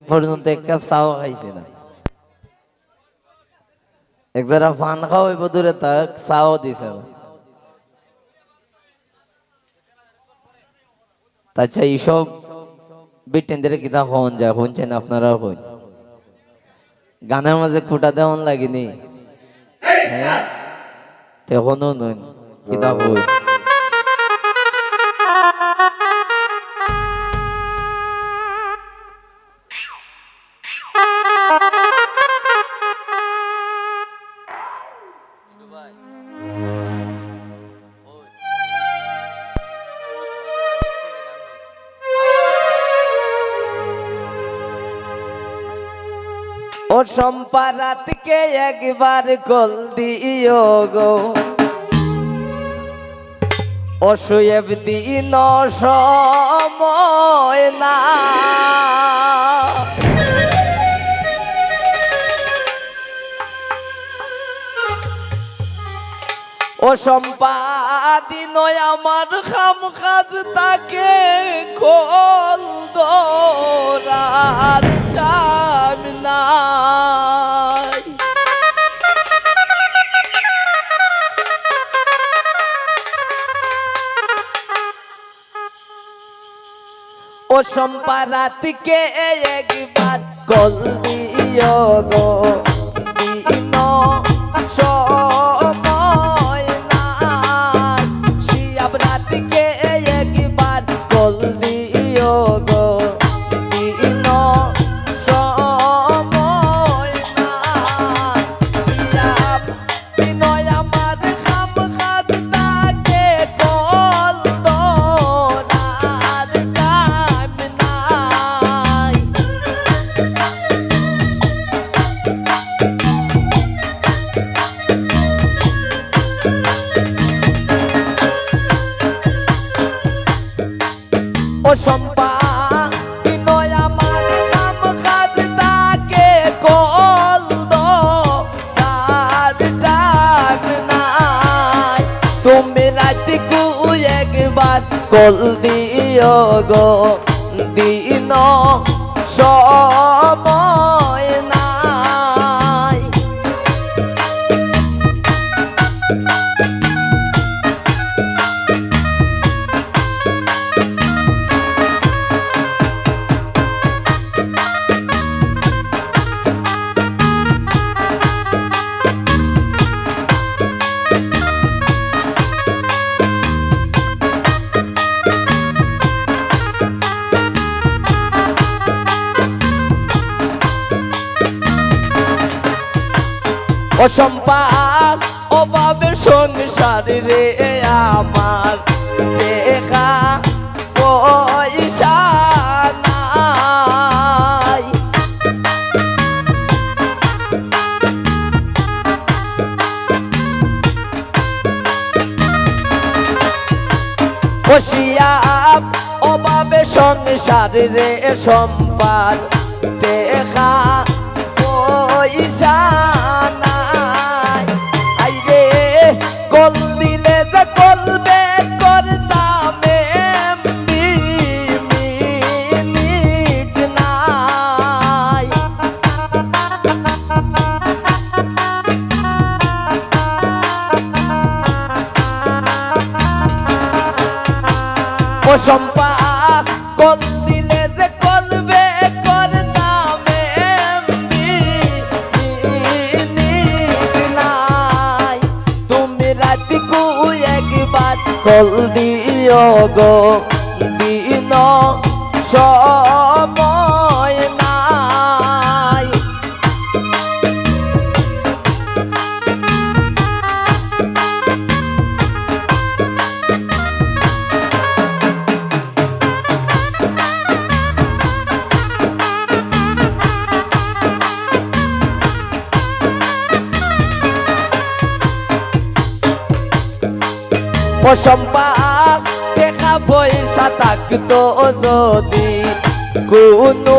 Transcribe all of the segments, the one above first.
পর্যন্ত এক কাপ চাও খাইছি না। এক যারা পান খাওয়া হইব দূরে তাক চাও দিছে না। আচ্ছা এইসব বিটেনদের কিতা হন যায় শুনছেন আপনারা হন গানের মাঝে খুঁটা দেওয়ান লাগেনি হ্যাঁ তখনও নন কিতা হই ও সম্পারাতকে একবার কল দিও গো ও শুয়েব দিন সময় না ও সম্পাদিন আমার খাম কাজ তাকে কল দরার টাইম নাই ও সম্পারাতকে একবার কল দিও গো দিন সময় নাই শিয়াব রাতকে একবার কল দিও গো দিন সময় নাই শিয়াব বিনয় আমার খাম কাজ তাকে কল দরার টাইম নাই ও সম্পা বিনয় আমার খাম কাজ তাকে কল দরার টাইম নাই তুমি রাতকু একবার কল দিও গো দিন সময় নাই অসম্পাদ অভাবে সংসার রে আমার দেখা পয়সা নাই বসিয়াব অভাবে সংসার রে সম্পাদ দেখা পয়সা নাই আইরে কল দিলে যে কলবে করতাম মিনিট নাই ও সম্পা কল দিলে যে কলবে করতাম নাই তুমি রাতকু একবার কল দিও গো দিন সময় নাই ও সম্পাদ দেখা পয়সা থাকতো যদি কোনো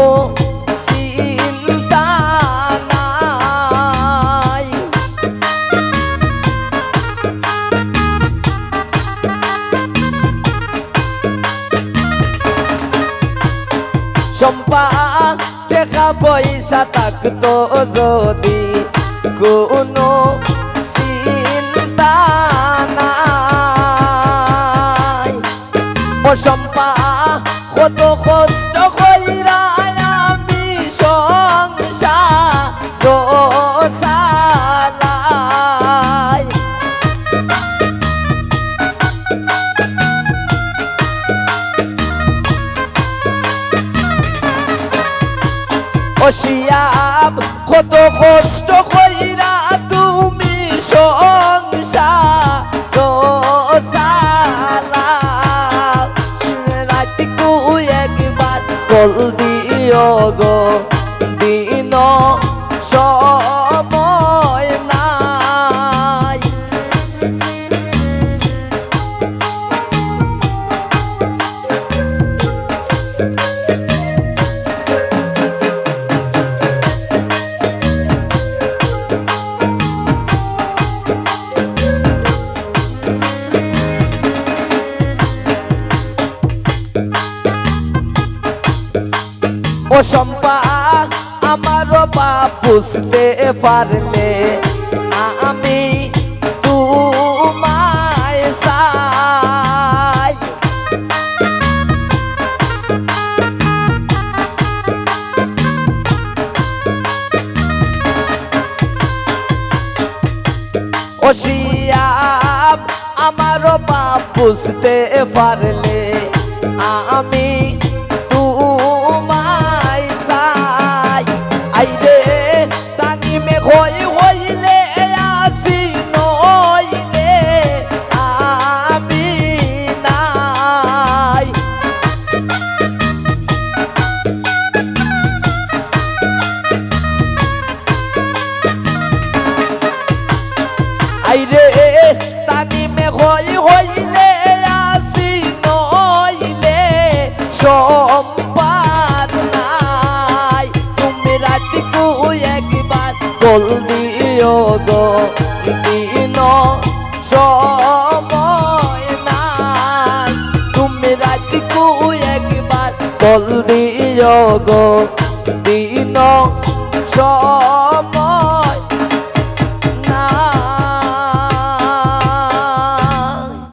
চিন্তা নাই সম্পাদ দেখা পয়সা থাকতো যদি কোনো চিন্তা নাই ও সম্পা কত কষ্ট কইরা আমি সংসার চালাই ও শিয়াব কত কষ্ট কইরা তুমি সংসার চালাও রাতিকু একবার কল দিও গো দিন সময় নাই ও সম্পা আমার বাপ বুঝতে পারলে আমি তোমায় চাই ও শিয়াব আমার বাপ বুঝতে পারলে আমি আইরে তানিমে হইলে আসি নইলে আমি নাই আইরে তানিমে হইলে আসি নইলে সম্পাদ নাই তুমি রাতিকু একবার কল দিও গো দিন সময় নাই তুমি রাতিকু একবার কল দিও গো দিন সময়